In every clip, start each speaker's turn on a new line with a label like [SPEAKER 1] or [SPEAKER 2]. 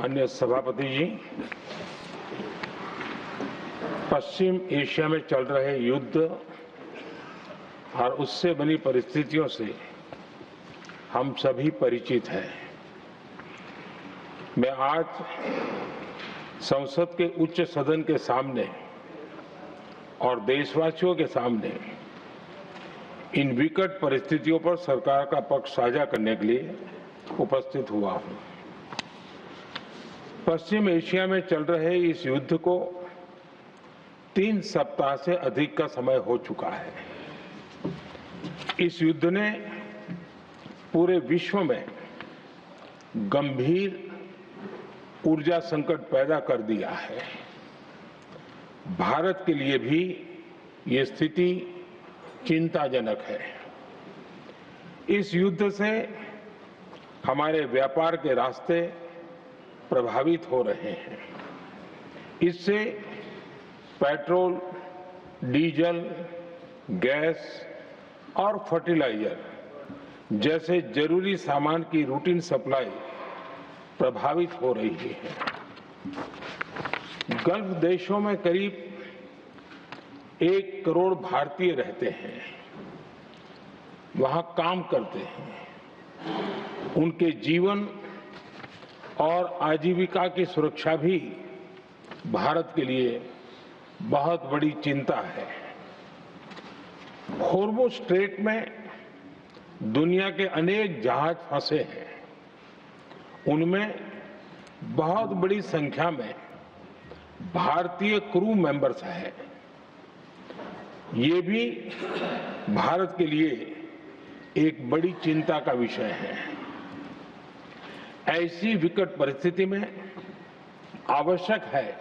[SPEAKER 1] माननीय सभापति जी, पश्चिम एशिया में चल रहे युद्ध और उससे बनी परिस्थितियों से हम सभी परिचित हैं। मैं आज संसद के उच्च सदन के सामने और देशवासियों के सामने इन विकट परिस्थितियों पर सरकार का पक्ष साझा करने के लिए उपस्थित हुआ हूं। पश्चिम एशिया में चल रहे इस युद्ध को 3 सप्ताह से अधिक का समय हो चुका है। इस युद्ध ने पूरे विश्व में गंभीर ऊर्जा संकट पैदा कर दिया है। भारत के लिए भी ये स्थिति चिंताजनक है। इस युद्ध से हमारे व्यापार के रास्ते प्रभावित हो रहे हैं। इससे पेट्रोल, डीजल, गैस और फर्टिलाइजर जैसे जरूरी सामान की रूटीन सप्लाई प्रभावित हो रही है। गल्फ देशों में करीब 1 करोड़ भारतीय रहते हैं, वहां काम करते हैं। उनके जीवन और आजीविका की सुरक्षा भी भारत के लिए बहुत बड़ी चिंता है। हॉर्मुज़ स्ट्रेट में दुनिया के अनेक जहाज फंसे हैं। उनमें बहुत बड़ी संख्या में भारतीय क्रू मेंबर्स हैं। ये भी भारत के लिए एक बड़ी चिंता का विषय है। ऐसी विकट परिस्थिति में आवश्यक है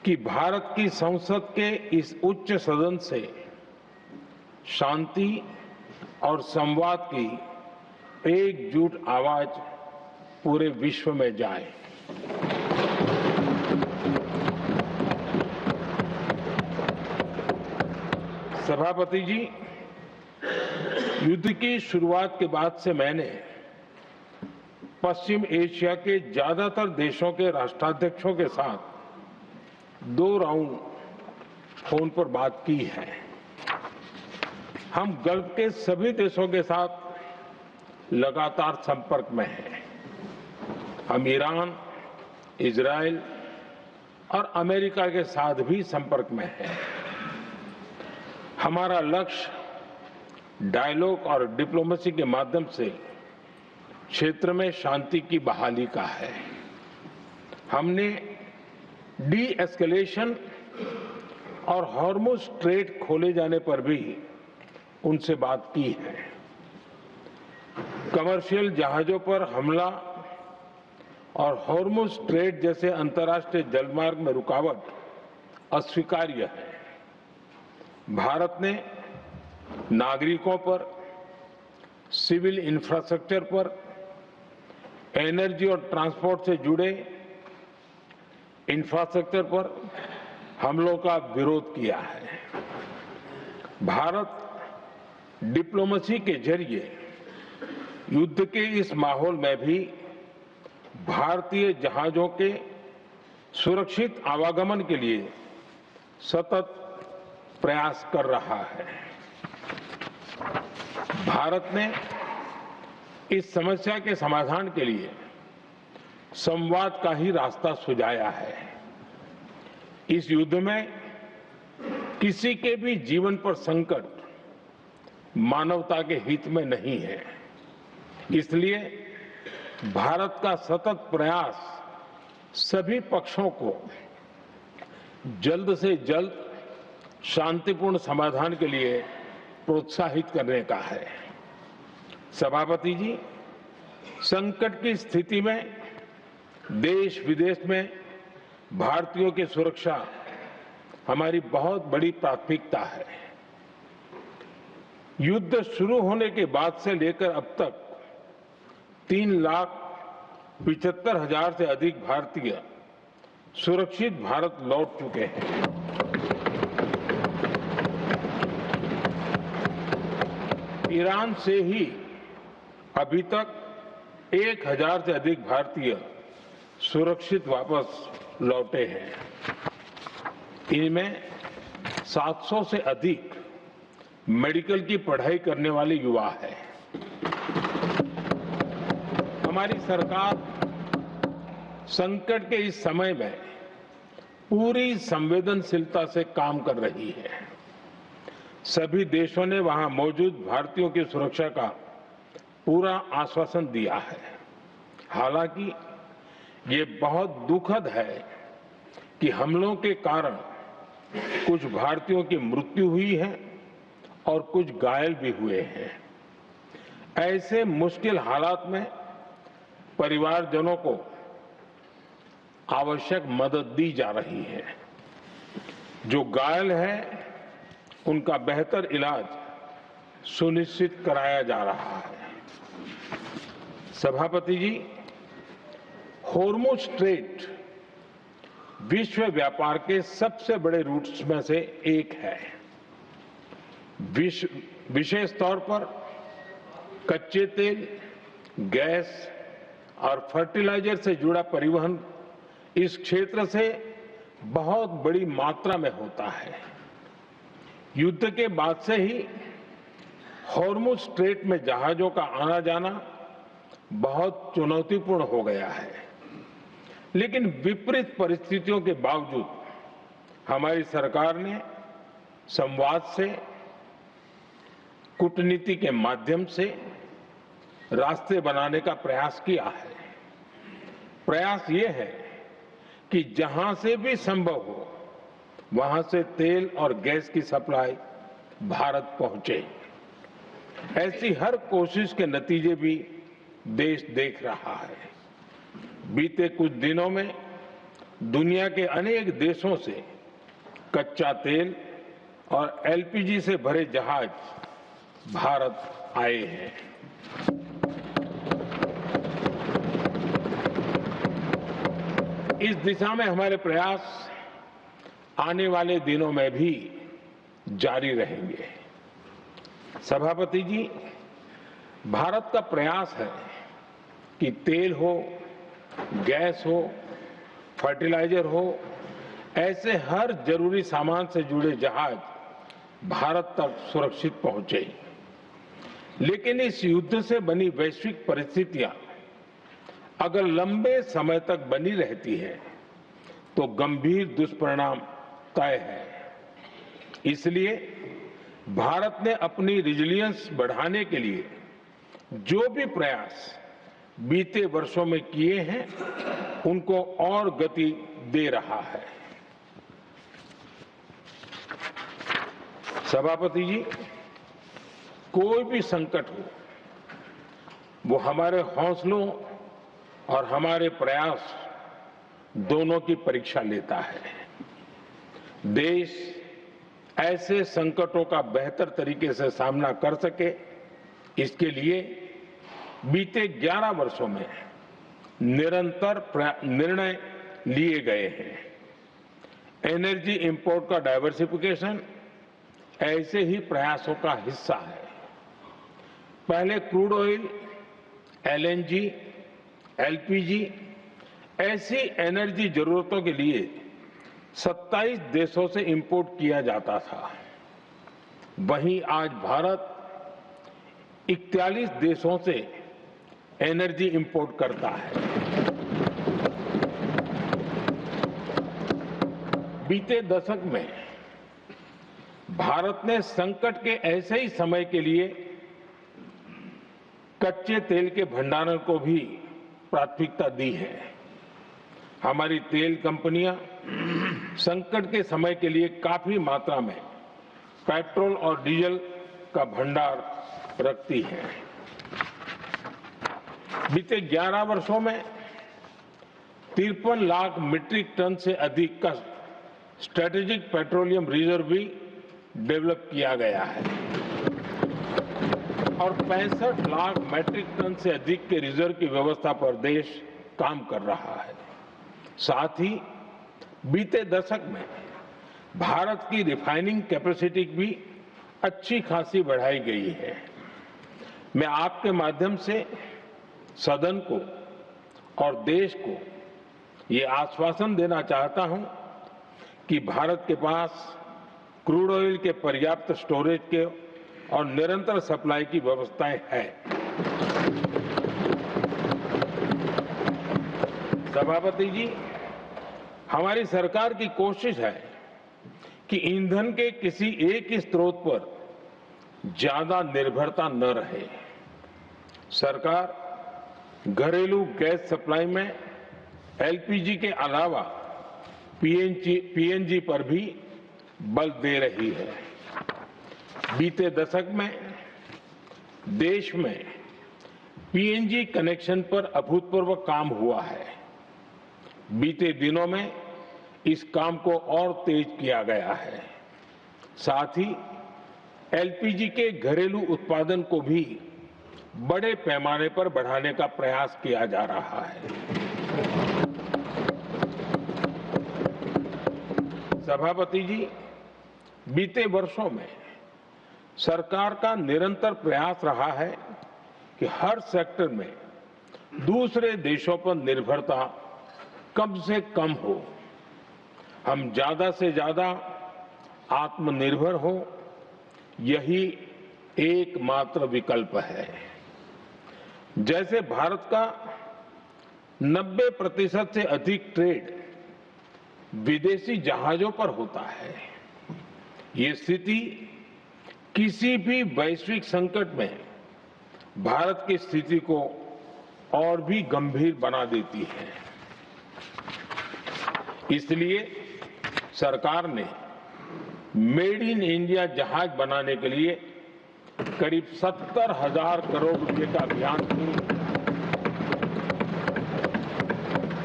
[SPEAKER 1] कि भारत की संसद के इस उच्च सदन से शांति और संवाद की एकजुट आवाज पूरे विश्व में जाए। सभापति जी, युद्ध की शुरुआत के बाद से मैंने पश्चिम एशिया के ज्यादातर देशों के राष्ट्राध्यक्षों के साथ 2 राउंड फोन पर बात की है। हम गल्फ के सभी देशों के साथ लगातार संपर्क में हैं। हम ईरान, इजराइल और अमेरिका के साथ भी संपर्क में हैं। हमारा लक्ष्य डायलॉग और डिप्लोमेसी के माध्यम से क्षेत्र में शांति की बहाली का है। हमने डी एस्केलेशन और हॉर्मुज़ स्ट्रेट खोले जाने पर भी उनसे बात की है। कमर्शियल जहाजों पर हमला और हॉर्मुज़ स्ट्रेट जैसे अंतर्राष्ट्रीय जलमार्ग में रुकावट अस्वीकार्य है। भारत ने नागरिकों पर, सिविल इंफ्रास्ट्रक्चर पर, एनर्जी और ट्रांसपोर्ट से जुड़े इंफ्रास्ट्रक्चर पर हमलों का विरोध किया है। भारत डिप्लोमेसी के जरिए युद्ध के इस माहौल में भी भारतीय जहाजों के सुरक्षित आवागमन के लिए सतत प्रयास कर रहा है। भारत ने इस समस्या के समाधान के लिए संवाद का ही रास्ता सुझाया है। इस युद्ध में किसी के भी जीवन पर संकट मानवता के हित में नहीं है। इसलिए भारत का सतत प्रयास सभी पक्षों को जल्द से जल्द शांतिपूर्ण समाधान के लिए प्रोत्साहित करने का है। सभापति जी, संकट की स्थिति में देश विदेश में भारतीयों की सुरक्षा हमारी बहुत बड़ी प्राथमिकता है। युद्ध शुरू होने के बाद से लेकर अब तक 3,75,000 से अधिक भारतीय सुरक्षित भारत लौट चुके हैं। ईरान से ही अभी तक 1,000 से अधिक भारतीय सुरक्षित वापस लौटे हैं। इनमें 700 से अधिक मेडिकल की पढ़ाई करने वाले युवा हैं। हमारी सरकार संकट के इस समय में पूरी संवेदनशीलता से काम कर रही है। सभी देशों ने वहां मौजूद भारतीयों की सुरक्षा का पूरा आश्वासन दिया है। हालांकि ये बहुत दुखद है कि हमलों के कारण कुछ भारतीयों की मृत्यु हुई है और कुछ घायल भी हुए हैं। ऐसे मुश्किल हालात में परिवारजनों को आवश्यक मदद दी जा रही है। जो घायल हैं, उनका बेहतर इलाज सुनिश्चित कराया जा रहा है। सभापति जी, होर्मुज स्ट्रेट विश्व व्यापार के सबसे बड़े रूट्स में से एक है। विशेष तौर पर कच्चे तेल, गैस और फर्टिलाइजर से जुड़ा परिवहन इस क्षेत्र से बहुत बड़ी मात्रा में होता है। युद्ध के बाद से ही होर्मुज स्ट्रेट में जहाजों का आना जाना बहुत चुनौतीपूर्ण हो गया है। लेकिन विपरीत परिस्थितियों के बावजूद हमारी सरकार ने संवाद से, कूटनीति के माध्यम से रास्ते बनाने का प्रयास किया है। प्रयास ये है कि जहां से भी संभव हो वहां से तेल और गैस की सप्लाई भारत पहुंचे। ऐसी हर कोशिश के नतीजे भी देश देख रहा है। बीते कुछ दिनों में दुनिया के अनेक देशों से कच्चा तेल और एलपीजी से भरे जहाज भारत आए हैं। इस दिशा में हमारे प्रयास आने वाले दिनों में भी जारी रहेंगे। सभापति जी, भारत का प्रयास है कि तेल हो, गैस हो, फर्टिलाइजर हो, ऐसे हर जरूरी सामान से जुड़े जहाज भारत तक सुरक्षित पहुंचे। लेकिन इस युद्ध से बनी वैश्विक परिस्थितियां अगर लंबे समय तक बनी रहती है तो गंभीर दुष्परिणाम तय है। इसलिए भारत ने अपनी रेजिलियंस बढ़ाने के लिए जो भी प्रयास बीते वर्षों में किए हैं, उनको और गति दे रहा है। सभापति जी, कोई भी संकट हो, वो हमारे हौसलों और हमारे प्रयास दोनों की परीक्षा लेता है। देश ऐसे संकटों का बेहतर तरीके से सामना कर सके, इसके लिए बीते 11 वर्षों में निरंतर निर्णय लिए गए हैं। एनर्जी इंपोर्ट का डाइवर्सिफिकेशन ऐसे ही प्रयासों का हिस्सा है। पहले क्रूड ऑयल, एलएनजी, एलपीजी ऐसी एनर्जी जरूरतों के लिए 27 देशों से इंपोर्ट किया जाता था। वहीं आज भारत 41 देशों से एनर्जी इंपोर्ट करता है। बीते दशक में भारत ने संकट के ऐसे ही समय के लिए कच्चे तेल के भंडारण को भी प्राथमिकता दी है। हमारी तेल कंपनियां संकट के समय के लिए काफी मात्रा में पेट्रोल और डीजल का भंडार रखती हैं। बीते 11 वर्षों में 53 लाख मीट्रिक टन से अधिक का स्ट्रेटेजिक पेट्रोलियम रिजर्व भी डेवलप किया गया है और 65 लाख मीट्रिक टन से अधिक के रिजर्व की व्यवस्था पर देश काम कर रहा है। साथ ही बीते दशक में भारत की रिफाइनिंग कैपेसिटी भी अच्छी खासी बढ़ाई गई है। मैं आपके माध्यम से सदन को और देश को ये आश्वासन देना चाहता हूं कि भारत के पास क्रूड ऑयल के पर्याप्त स्टोरेज के और निरंतर सप्लाई की व्यवस्थाएं हैं। सभापति जी, हमारी सरकार की कोशिश है कि ईंधन के किसी एक ही स्रोत पर ज्यादा निर्भरता न रहे। सरकार घरेलू गैस सप्लाई में एलपीजी के अलावा पीएनजी पर भी बल दे रही है। बीते दशक में देश में पीएनजी कनेक्शन पर अभूतपूर्व काम हुआ है। बीते दिनों में इस काम को और तेज किया गया है। साथ ही एलपीजी के घरेलू उत्पादन को भी बड़े पैमाने पर बढ़ाने का प्रयास किया जा रहा है। सभापति जी, बीते वर्षों में सरकार का निरंतर प्रयास रहा है कि हर सेक्टर में दूसरे देशों पर निर्भरता कम से कम हो। हम ज्यादा से ज्यादा आत्मनिर्भर हो, यही एकमात्र विकल्प है। जैसे भारत का 90% से अधिक ट्रेड विदेशी जहाजों पर होता है। ये स्थिति किसी भी वैश्विक संकट में भारत की स्थिति को और भी गंभीर बना देती है। इसलिए सरकार ने मेड इन इंडिया जहाज बनाने के लिए करीब 70,000 करोड़ रुपए का अभियान शुरू किया।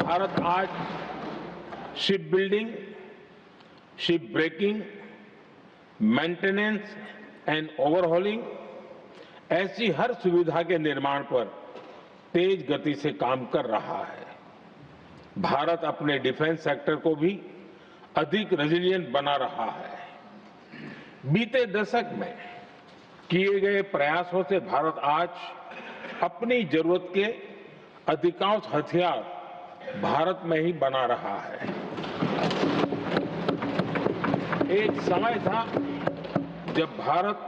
[SPEAKER 1] भारत आज ship building, ship breaking, maintenance and overhauling ऐसी हर सुविधा के निर्माण पर तेज गति से काम कर रहा है। भारत अपने डिफेंस सेक्टर को भी अधिक रेजिलिएंट बना रहा है। बीते दशक में किए गए प्रयासों से भारत आज अपनी जरूरत के अधिकांश हथियार भारत में ही बना रहा है। एक समय था जब भारत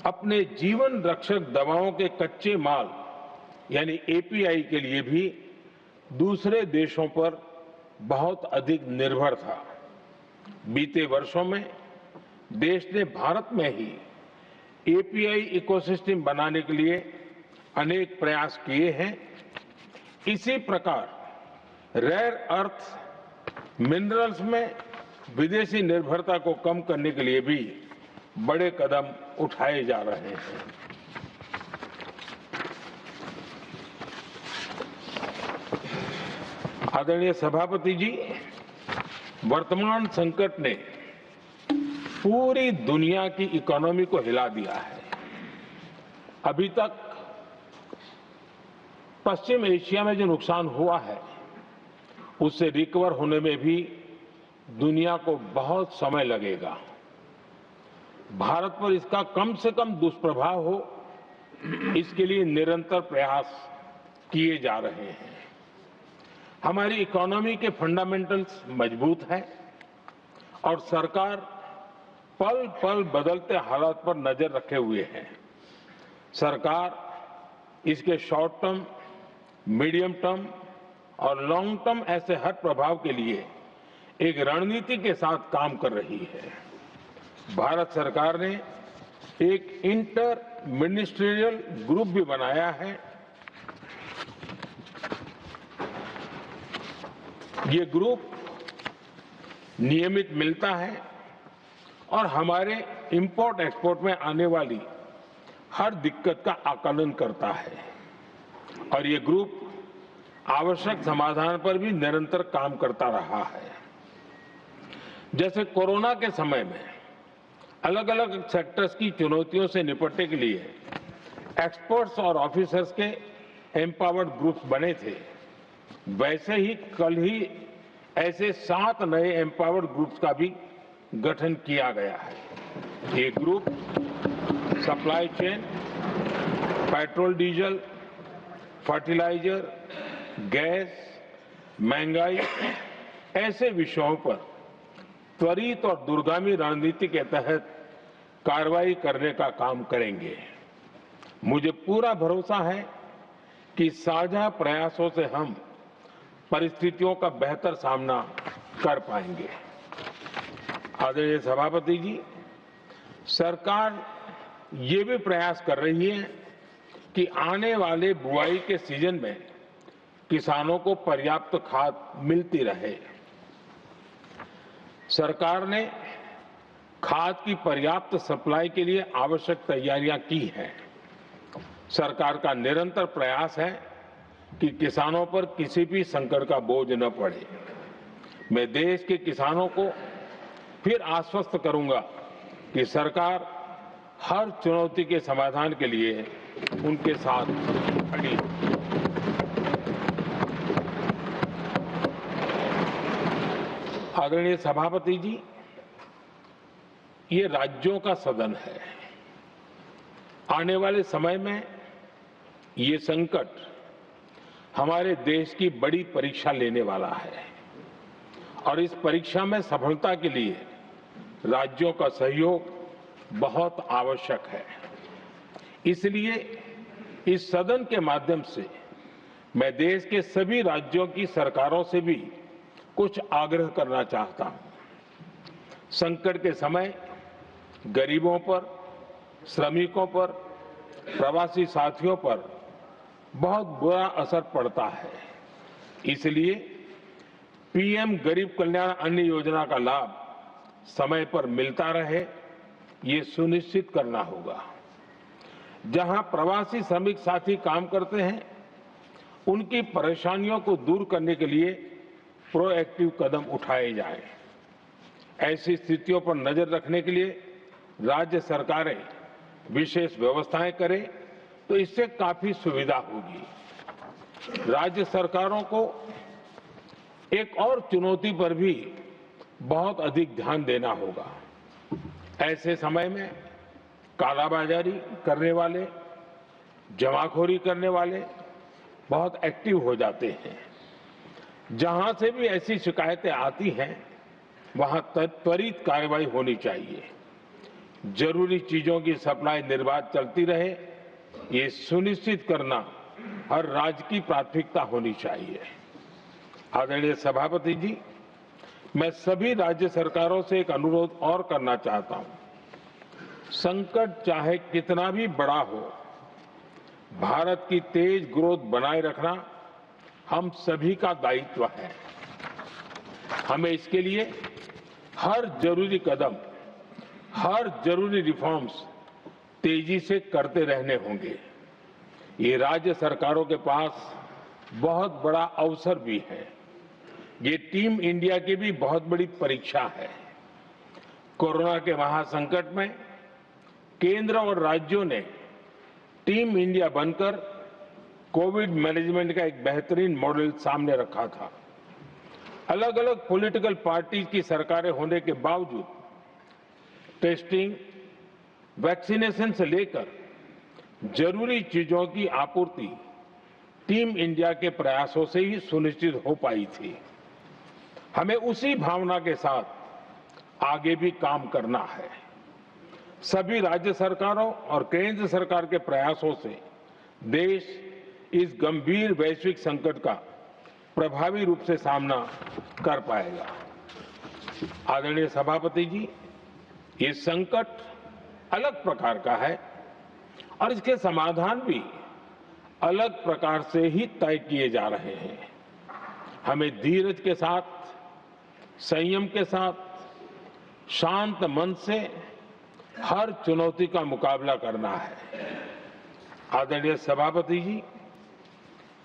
[SPEAKER 1] अपने जीवन रक्षक दवाओं के कच्चे माल यानी एपीआई के लिए भी दूसरे देशों पर बहुत अधिक निर्भर था। बीते वर्षों में देश ने भारत में ही एपीआई इकोसिस्टम बनाने के लिए अनेक प्रयास किए हैं। इसी प्रकार रेयर अर्थ मिनरल्स में विदेशी निर्भरता को कम करने के लिए भी बड़े कदम उठाए जा रहे हैं। आदरणीय सभापति जी, वर्तमान संकट ने पूरी दुनिया की इकोनॉमी को हिला दिया है। अभी तक पश्चिम एशिया में जो नुकसान हुआ है उससे रिकवर होने में भी दुनिया को बहुत समय लगेगा। भारत पर इसका कम से कम दुष्प्रभाव हो, इसके लिए निरंतर प्रयास किए जा रहे हैं। हमारी इकोनॉमी के फंडामेंटल्स मजबूत हैं और सरकार पल पल बदलते हालात पर नजर रखे हुए है। सरकार इसके शॉर्ट टर्म, मीडियम टर्म और लॉन्ग टर्म ऐसे हर प्रभाव के लिए एक रणनीति के साथ काम कर रही है। भारत सरकार ने एक इंटर मिनिस्ट्रियल ग्रुप भी बनाया है। ये ग्रुप नियमित मिलता है और हमारे इंपोर्ट एक्सपोर्ट में आने वाली हर दिक्कत का आकलन करता है और ये ग्रुप आवश्यक समाधान पर भी निरंतर काम करता रहा है। जैसे कोरोना के समय में अलग अलग सेक्टर्स की चुनौतियों से निपटने के लिए एक्सपर्ट्स और ऑफिसर्स के एम्पावर्ड ग्रुप्स बने थे, वैसे ही कल ही ऐसे 7 नए एम्पावर्ड ग्रुप्स का भी गठन किया गया है। ये group supply chain, petrol diesel, fertiliser, gas, महंगाई ऐसे विषयों पर त्वरित और दूरगामी रणनीति के तहत कार्रवाई करने का काम करेंगे। मुझे पूरा भरोसा है कि साझा प्रयासों से हम परिस्थितियों का बेहतर सामना कर पाएंगे। आदरणीय सभापति जी, सरकार ये भी प्रयास कर रही है कि आने वाले बुआई के सीजन में किसानों को पर्याप्त खाद मिलती रहे। सरकार ने खाद की पर्याप्त सप्लाई के लिए आवश्यक तैयारियां की हैं। सरकार का निरंतर प्रयास है कि किसानों पर किसी भी संकट का बोझ न पड़े। मैं देश के किसानों को फिर आश्वस्त करूंगा कि सरकार हर चुनौती के समाधान के लिए उनके साथ खड़ी है। आदरणीय सभापति जी, ये राज्यों का सदन है। आने वाले समय में ये संकट हमारे देश की बड़ी परीक्षा लेने वाला है और इस परीक्षा में सफलता के लिए राज्यों का सहयोग बहुत आवश्यक है। इसलिए इस सदन के माध्यम से मैं देश के सभी राज्यों की सरकारों से भी कुछ आग्रह करना चाहता हूं। संकट के समय गरीबों पर, श्रमिकों पर, प्रवासी साथियों पर बहुत बुरा असर पड़ता है। इसलिए पीएम गरीब कल्याण अन्न योजना का लाभ समय पर मिलता रहे, ये सुनिश्चित करना होगा। जहां प्रवासी श्रमिक साथी काम करते हैं, उनकी परेशानियों को दूर करने के लिए प्रोएक्टिव कदम उठाए जाएं। ऐसी स्थितियों पर नजर रखने के लिए राज्य सरकारें विशेष व्यवस्थाएं करें तो इससे काफी सुविधा होगी। राज्य सरकारों को एक और चुनौती पर भी बहुत अधिक ध्यान देना होगा। ऐसे समय में कालाबाजारी करने वाले, जमाखोरी करने वाले बहुत एक्टिव हो जाते हैं। जहां से भी ऐसी शिकायतें आती हैं, वहां त्वरित कार्रवाई होनी चाहिए। जरूरी चीजों की सप्लाई निर्बाध चलती रहे, ये सुनिश्चित करना हर राज्य की प्राथमिकता होनी चाहिए। आदरणीय सभापति जी, मैं सभी राज्य सरकारों से एक अनुरोध और करना चाहता हूं। संकट चाहे कितना भी बड़ा हो, भारत की तेज ग्रोथ बनाए रखना हम सभी का दायित्व है। हमें इसके लिए हर जरूरी कदम, हर जरूरी रिफॉर्म्स तेजी से करते रहने होंगे। ये राज्य सरकारों के पास बहुत बड़ा अवसर भी है। ये टीम इंडिया की भी बहुत बड़ी परीक्षा है। कोरोना के महासंकट में केंद्र और राज्यों ने टीम इंडिया बनकर कोविड मैनेजमेंट का एक बेहतरीन मॉडल सामने रखा था। अलग अलग पॉलिटिकल पार्टीज की सरकारें होने के बावजूद टेस्टिंग, वैक्सीनेशन से लेकर जरूरी चीजों की आपूर्ति टीम इंडिया के प्रयासों से ही सुनिश्चित हो पाई थी। हमें उसी भावना के साथ आगे भी काम करना है। सभी राज्य सरकारों और केंद्र सरकार के प्रयासों से देश इस गंभीर वैश्विक संकट का प्रभावी रूप से सामना कर पाएगा। आदरणीय सभापति जी, ये संकट अलग प्रकार का है और इसके समाधान भी अलग प्रकार से ही तय किए जा रहे हैं। हमें धीरज के साथ, संयम के साथ, शांत मन से हर चुनौती का मुकाबला करना है। आदरणीय सभापति जी,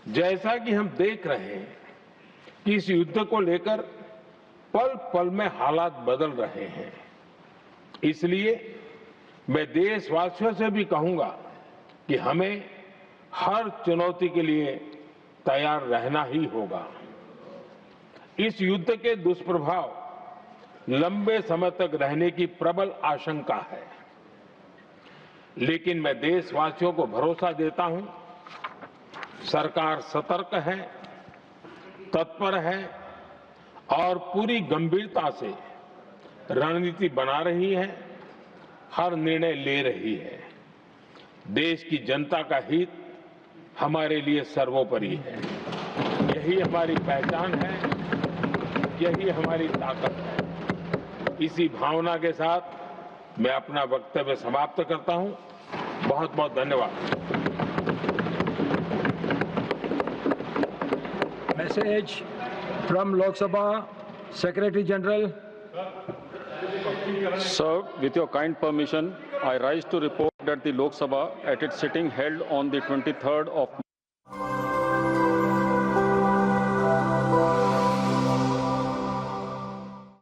[SPEAKER 1] जैसा कि हम देख रहे हैं कि इस युद्ध को लेकर पल पल में हालात बदल रहे हैं, इसलिए मैं देशवासियों से भी कहूंगा कि हमें हर चुनौती के लिए तैयार रहना ही होगा। इस युद्ध के दुष्प्रभाव लंबे समय तक रहने की प्रबल आशंका है, लेकिन मैं देशवासियों को भरोसा देता हूं, सरकार सतर्क है, तत्पर है और पूरी गंभीरता से रणनीति बना रही है, हर निर्णय ले रही है। देश की जनता का हित हमारे लिए सर्वोपरि है। यही हमारी पहचान है, यही हमारी ताकत है। इसी भावना के साथ मैं अपना वक्तव्य समाप्त करता हूं। बहुत बहुत धन्यवाद।
[SPEAKER 2] Message from Lok Sabha Secretary General.
[SPEAKER 3] Sir, with your kind permission, I rise to report that the Lok Sabha at its sitting held on the 23rd of